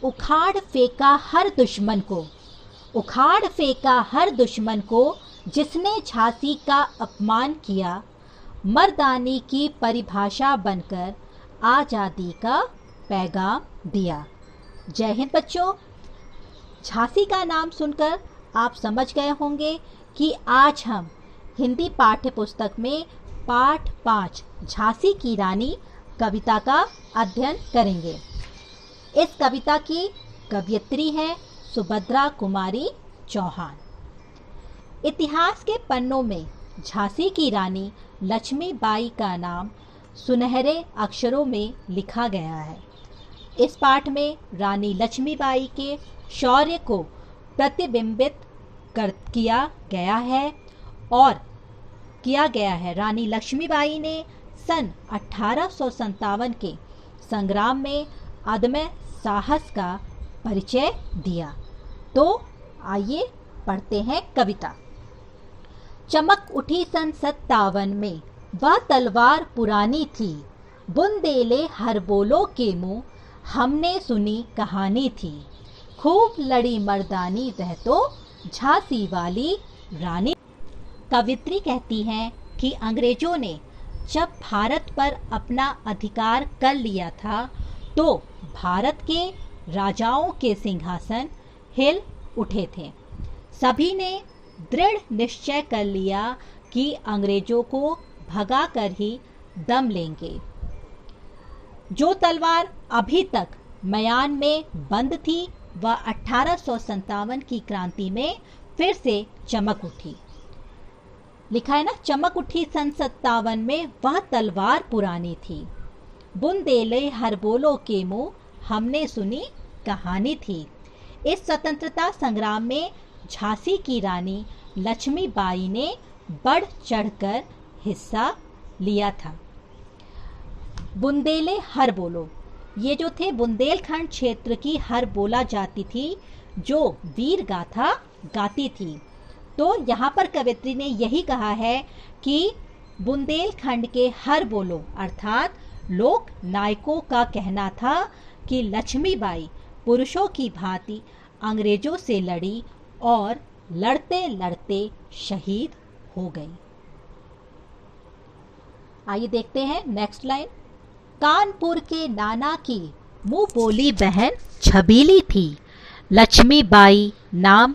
उखाड़ फेंका हर दुश्मन को, उखाड़ फेंका हर दुश्मन को, जिसने झांसी का अपमान किया, मर्दानी की परिभाषा बनकर आज़ादी का पैगाम दिया। जय हिंद बच्चों। झांसी का नाम सुनकर आप समझ गए होंगे कि आज हम हिंदी पाठ्य पुस्तक में पाठ 5 झांसी की रानी कविता का अध्ययन करेंगे। इस कविता की कवयित्री है सुभद्रा कुमारी चौहान। इतिहास के पन्नों में झांसी की रानी लक्ष्मीबाई का नाम सुनहरे अक्षरों में लिखा गया है। इस पाठ में रानी लक्ष्मीबाई के शौर्य को प्रतिबिंबित किया गया है। रानी लक्ष्मीबाई ने सन 1857 के संग्राम में अदम्य साहस का परिचय दिया। तो आइए पढ़ते हैं कविता। चमक उठी सन 57 में, वह तलवार पुरानी थी, बुंदेले हर बोलो के मुँह हमने सुनी कहानी थी, खूब लड़ी मर्दानी वह तो झांसी वाली रानी। कवित्री कहती हैं कि अंग्रेजों ने जब भारत पर अपना अधिकार कर लिया था तो भारत के राजाओं के सिंहासन हिल उठे थे। सभी ने दृढ़ निश्चय कर लिया कि अंग्रेजों को भगा कर ही दम लेंगे। जो तलवार अभी तक म्यान में बंद थी वह 1857 की क्रांति में फिर से चमक उठी। लिखा है ना, चमक उठी सन 57 में, वह तलवार पुरानी थी, बुंदेले हर बोलो के मुँह हमने सुनी कहानी थी। इस स्वतंत्रता संग्राम में झांसी की रानी लक्ष्मीबाई ने बढ़ चढ़कर हिस्सा लिया था। बुंदेले हर बोलो, ये जो थे बुंदेलखंड क्षेत्र की हर बोला जाती थी जो वीर गाथा गाती थी। तो यहाँ पर कवित्री ने यही कहा है कि बुंदेलखंड के हर बोलो अर्थात लोक नायकों का कहना था कि लक्ष्मीबाई पुरुषों की भांति अंग्रेजों से लड़ी और लड़ते लड़ते शहीद हो गई। आइए देखते हैं नेक्स्ट लाइन। कानपुर के नाना की मुंह बोली बहन छबीली थी, लक्ष्मीबाई नाम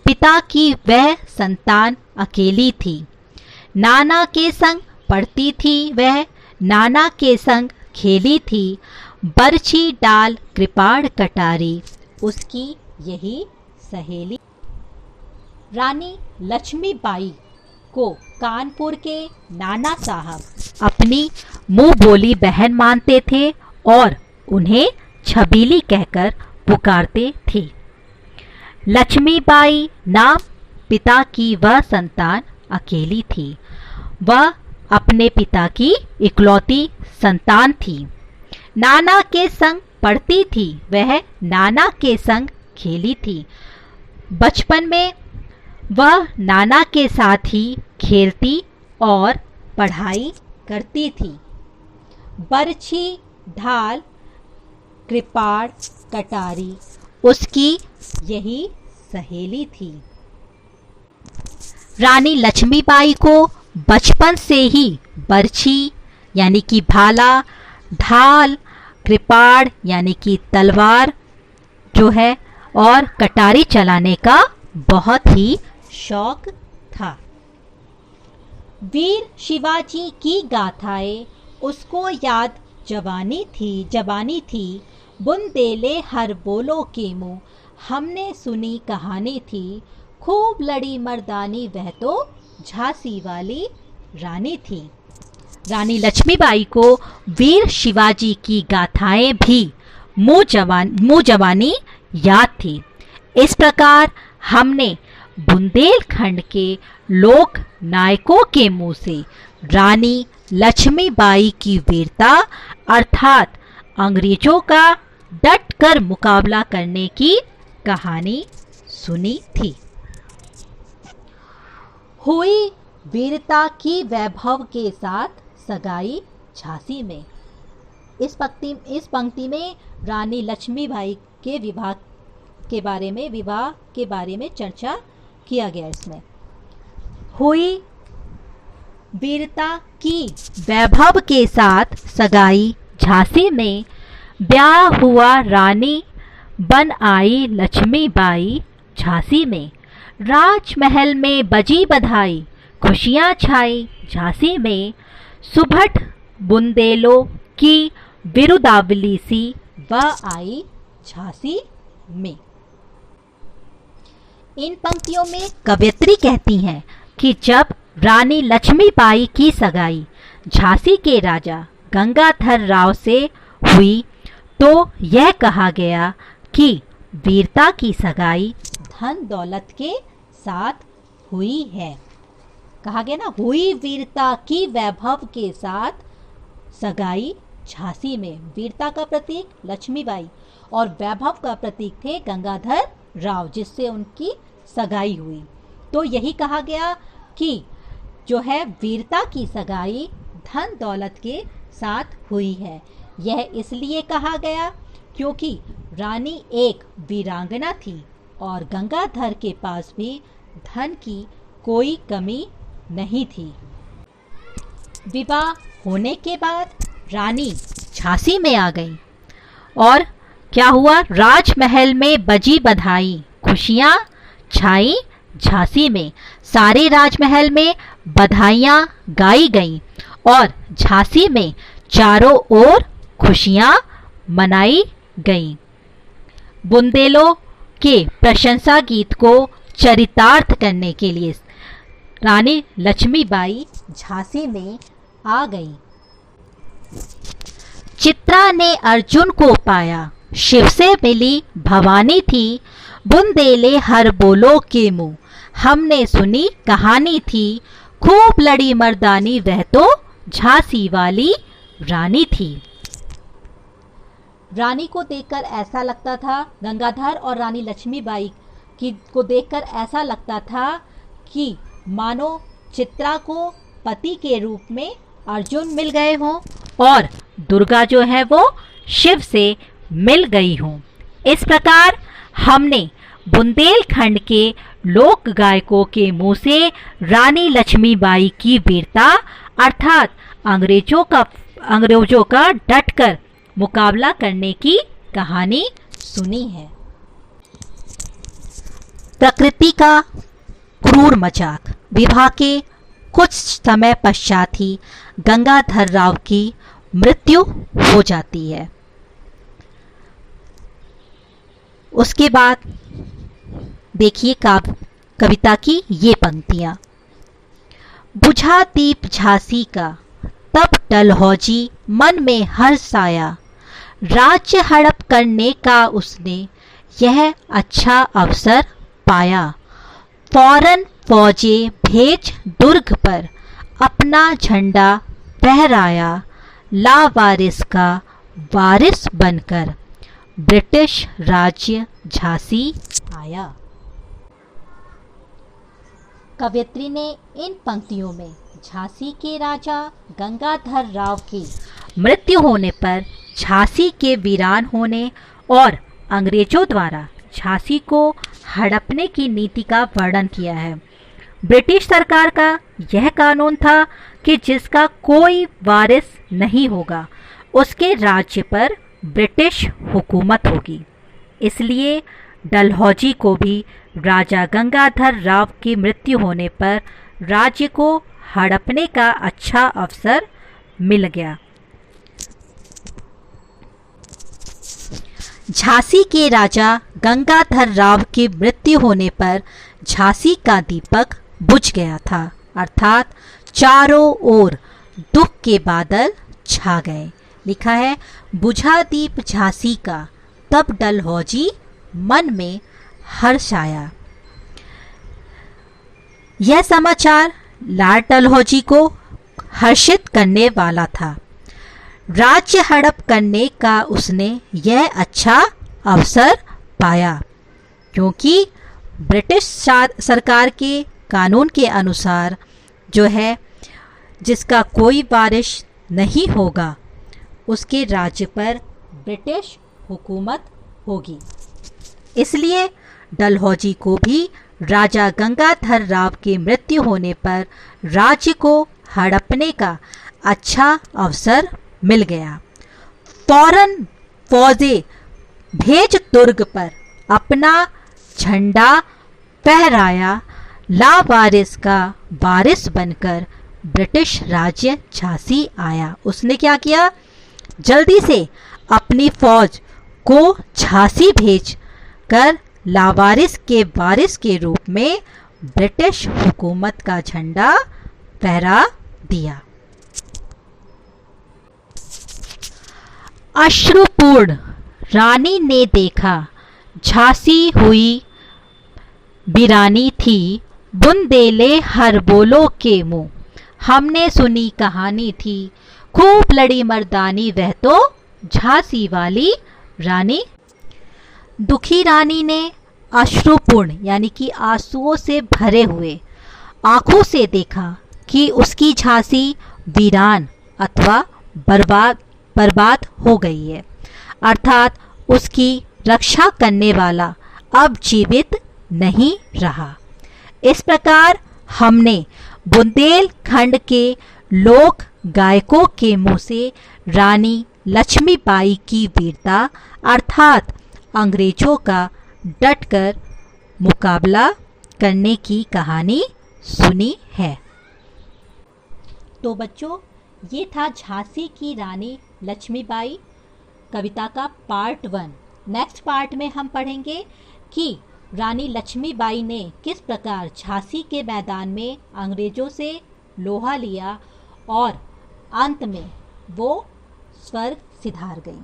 पिता की वह संतान अकेली थी। नाना के संग पढ़ती थी वह, नाना के संग खेली थी, बरछी डाल कृपाण कटारी उसकी यही सहेली। रानी लक्ष्मीबाई को कानपुर के नाना साहब अपनी मुंह बोली बहन मानते थे और उन्हें छबीली कहकर पुकारते थे। लक्ष्मीबाई नाम पिता की वह संतान अकेली थी। वह अपने पिता की इकलौती संतान थी। नाना के संग पढ़ती थी वह, नाना के संग खेली थी। बचपन में वह नाना के साथ ही खेलती और पढ़ाई करती थी। बरछी ढाल कृपाण कटारी उसकी यही सहेली थी। रानी लक्ष्मीबाई को बचपन से ही बरछी यानी कि भाला, ढाल, कृपाण यानी कि तलवार जो है और कटारी चलाने का बहुत ही शौक था। वीर शिवाजी की गाथाएं उसको याद जवानी थी, बुंदेले हर बोलो के मुँह हमने सुनी कहानी थी, खूब लड़ी मर्दानी वह तो झांसी वाली रानी थी। रानी लक्ष्मीबाई को वीर शिवाजी की गाथाएं भी मुँह जवानी याद थी। इस प्रकार हमने बुंदेलखंड के लोक नायकों के मुंह से रानी लक्ष्मीबाई की वीरता अर्थात अंग्रेजों का डट कर मुकाबला करने की कहानी सुनी थी। हुई वीरता की वैभव के साथ सगाई झांसी में। इस पंक्ति में रानी लक्ष्मीबाई के विवाह के बारे में चर्चा किया गया। इसमें हुई वीरता की वैभव के साथ सगाई, झांसी में ब्याह हुआ, रानी बन आई लक्ष्मीबाई झांसी में, राजमहल में बजी बधाई, खुशियाँ छाई झांसी में, सुभट बुंदेलों की बिरुदावली सी वह आई झांसी में। इन पंक्तियों में कवयित्री कहती हैं कि जब रानी लक्ष्मीबाई की सगाई झांसी के राजा गंगाधर राव से हुई तो यह कहा गया कि वीरता की सगाई धन दौलत के साथ हुई है। कहा गया ना, हुई वीरता की वैभव के साथ सगाई झांसी में। वीरता का प्रतीक लक्ष्मीबाई और वैभव का प्रतीक थे गंगाधर राव, जिससे उनकी सगाई हुई। तो यही कहा गया कि जो है वीरता की सगाई धन दौलत के साथ हुई है। यह इसलिए कहा गया क्योंकि रानी एक वीरांगना थी और गंगाधर के पास भी धन की कोई कमी नहीं थी। विवाह होने के बाद रानी झांसी में आ गई और क्या हुआ, राजमहल में बजी बधाई, खुशियाँ छाई झांसी में। सारे राजमहल में बधाइयाँ गाई गईं और झांसी में चारों ओर खुशियाँ मनाई गईं। बुंदेलों के प्रशंसा गीत को चरितार्थ करने के लिए रानी लक्ष्मीबाई झांसी में आ गई। चित्रा ने अर्जुन को पाया, शिव से मिली भवानी थी, बुंदेले हर बोलो के मुँह, हमने सुनी कहानी थी, खूब लड़ी मर्दानी वह तो झांसी वाली रानी थी। रानी को देखकर ऐसा लगता था, गंगाधर और रानी लक्ष्मीबाई को देखकर ऐसा लगता था कि मानो चित्रा को पति के रूप में अर्जुन मिल गए हों और दुर्गा जो है वो शिव से मिल गई हों। इस प्रकार हमने बुंदेलखंड के लोक गायकों के मुंह से रानी लक्ष्मीबाई की वीरता अर्थात अंग्रेजों का डटकर मुकाबला करने की कहानी सुनी है। प्रकृति का क्रूर मजाक। विवाह के कुछ समय पश्चात ही गंगाधर राव की मृत्यु हो जाती है। उसके बाद देखिए कविता की ये पंक्तियां। बुझा दीप झांसी का तब डलहौजी मन में हर्ष आया, राज्य हड़प करने का उसने यह अच्छा अवसर पाया, फौरन फौजे भेज दुर्ग पर अपना झंडा फहराया, लावारिस का वारिस बनकर ब्रिटिश राज्य झांसी आया। कवयित्री ने इन पंक्तियों में झांसी के राजा गंगाधर राव की मृत्यु होने पर झांसी के वीरान होने और अंग्रेजों द्वारा झांसी को हड़पने की नीति का वर्णन किया है। ब्रिटिश सरकार का यह कानून था कि जिसका कोई वारिस नहीं होगा उसके राज्य पर ब्रिटिश हुकूमत होगी। इसलिए डलहौजी को भी राजा गंगाधर राव की मृत्यु होने पर राज्य को हड़पने का अच्छा अवसर मिल गया। झांसी के राजा गंगाधर राव की मृत्यु होने पर झांसी का दीपक बुझ गया था, अर्थात चारों ओर दुख के बादल छा गए। लिखा है, बुझा दीप झांसी का तब डलहौजी मन में हर्ष आया। यह समाचार लॉर्ड डलहौजी को हर्षित करने वाला था। राज्य हड़प करने का उसने यह अच्छा अवसर पाया, क्योंकि ब्रिटिश सरकार के कानून के अनुसार जो है जिसका कोई वारिस नहीं होगा उसके राज्य पर ब्रिटिश हुकूमत होगी। इसलिए डलहौजी को भी राजा गंगाधर राव की मृत्यु होने पर राज्य को हड़पने का अच्छा अवसर मिल गया। फौरन फौजें भेज दुर्ग पर अपना झंडा फहराया। लावारिस का वारिस बनकर ब्रिटिश राज्य झांसी आया। उसने क्या किया, जल्दी से अपनी फौज को झांसी भेज कर लावारिस के वारिस के रूप में ब्रिटिश हुकूमत का झंडा फहरा दिया। अश्रुपूर्ण रानी ने देखा, झांसी हुई वीरानी थी, बुंदेले हर बोलो के मुंह। हमने सुनी कहानी थी, खूब लड़ी मर्दानी वह तो झांसी वाली रानी। दुखी रानी ने अश्रुपूर्ण यानी कि आंसुओं से भरे हुए आंखों से देखा कि उसकी झांसी वीरान अथवा बर्बाद हो गई है, अर्थात उसकी रक्षा करने वाला अब जीवित नहीं रहा। इस प्रकार हमने बुंदेलखंड के लोक गायकों के मुंह से रानी लक्ष्मीबाई की वीरता अर्थात अंग्रेजों का डटकर मुकाबला करने की कहानी सुनी है। तो बच्चों, ये था झांसी की रानी लक्ष्मीबाई कविता का पार्ट 1। नेक्स्ट पार्ट में हम पढ़ेंगे कि रानी लक्ष्मीबाई ने किस प्रकार झांसी के मैदान में अंग्रेजों से लोहा लिया और अंत में वो स्वर्ग सिधार गई।